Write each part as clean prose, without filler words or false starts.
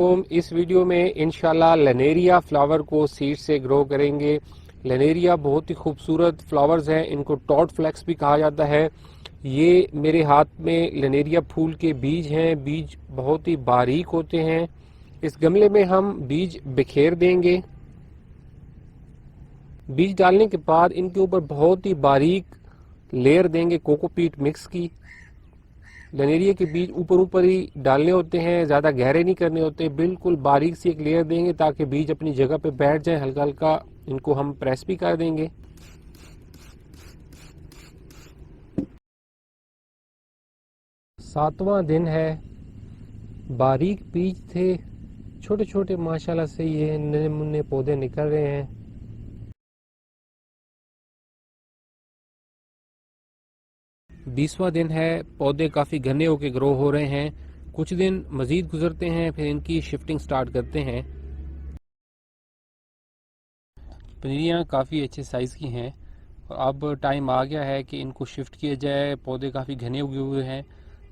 हम इस वीडियो में इंशाल्लाह लनेरिया फ्लावर को सीड से ग्रो करेंगे। लनेरिया बहुत ही खूबसूरत फ्लावर्स हैं, इनको टॉड फ्लेक्स भी कहा जाता है। ये मेरे हाथ में लनेरिया फूल के बीज हैं। बीज बहुत ही बारीक होते हैं। इस गमले में हम बीज बिखेर देंगे। बीज डालने के बाद इनके ऊपर बहुत ही बारीक लेयर देंगे कोकोपीट मिक्स की। लनेरिया के बीज ऊपर ऊपर ही डालने होते हैं, ज़्यादा गहरे नहीं करने होते, बिल्कुल बारीक सी एक लेयर देंगे ताकि बीज अपनी जगह पे बैठ जाए। हल्का हल्का इनको हम प्रेस भी कर देंगे। 7वां दिन है। बारीक बीज थे, छोटे छोटे माशाल्लाह से ये नन्हे मुन्ने पौधे निकल रहे हैं। 20वां दिन है। पौधे काफ़ी घने होकर ग्रो हो रहे हैं। कुछ दिन मज़ीद गुजरते हैं, फिर इनकी शिफ्टिंग स्टार्ट करते हैं। पनीरियाँ काफ़ी अच्छे साइज़ की हैं और अब टाइम आ गया है कि इनको शिफ्ट किया जाए। पौधे काफ़ी घने उगे हुए हैं।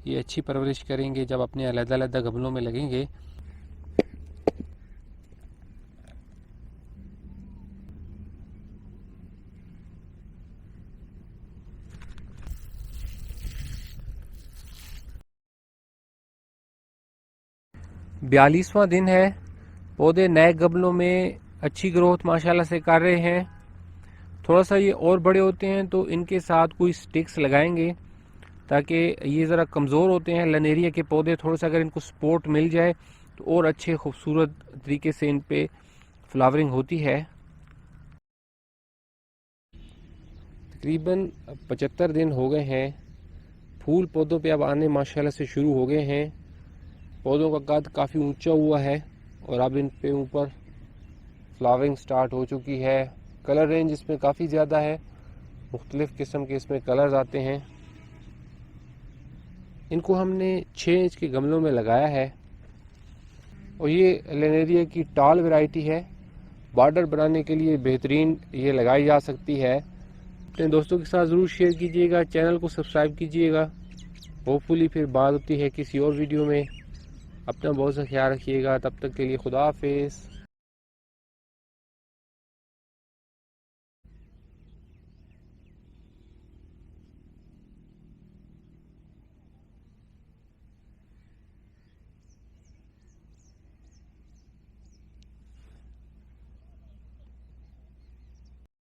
ये अच्छी परवरिश करेंगे जब अपने अलग-अलग गमलों में लगेंगे। बयालीसवां दिन है। पौधे नए गमलों में अच्छी ग्रोथ माशाल्लाह से कर रहे हैं। थोड़ा सा ये और बड़े होते हैं तो इनके साथ कोई स्टिक्स लगाएंगे ताकि ये ज़रा कमज़ोर होते हैं लनेरिया के पौधे। थोड़ा सा अगर इनको सपोर्ट मिल जाए तो और अच्छे खूबसूरत तरीके से इन पे फ्लावरिंग होती है। तकरीबन 75 दिन हो गए हैं। फूल पौधों पे अब आने माशाल्लाह से शुरू हो गए हैं। पौधों का कद काफ़ी ऊंचा हुआ है और अब इन पे ऊपर फ्लावरिंग स्टार्ट हो चुकी है। कलर रेंज इसमें काफ़ी ज़्यादा है, मुख्तलिफ़ किस्म के इसमें कलर्स आते हैं। इनको हमने 6 इंच के गमलों में लगाया है और ये लेनेरिया की टाल वैरायटी है। बॉर्डर बनाने के लिए बेहतरीन ये लगाई जा सकती है। अपने दोस्तों के साथ ज़रूर शेयर कीजिएगा, चैनल को सब्सक्राइब कीजिएगा। होपफुली फिर बात होती है किसी और वीडियो में। अपना बहुत सा ख्याल रखिएगा। तब तक के लिए खुदा हाफिज़।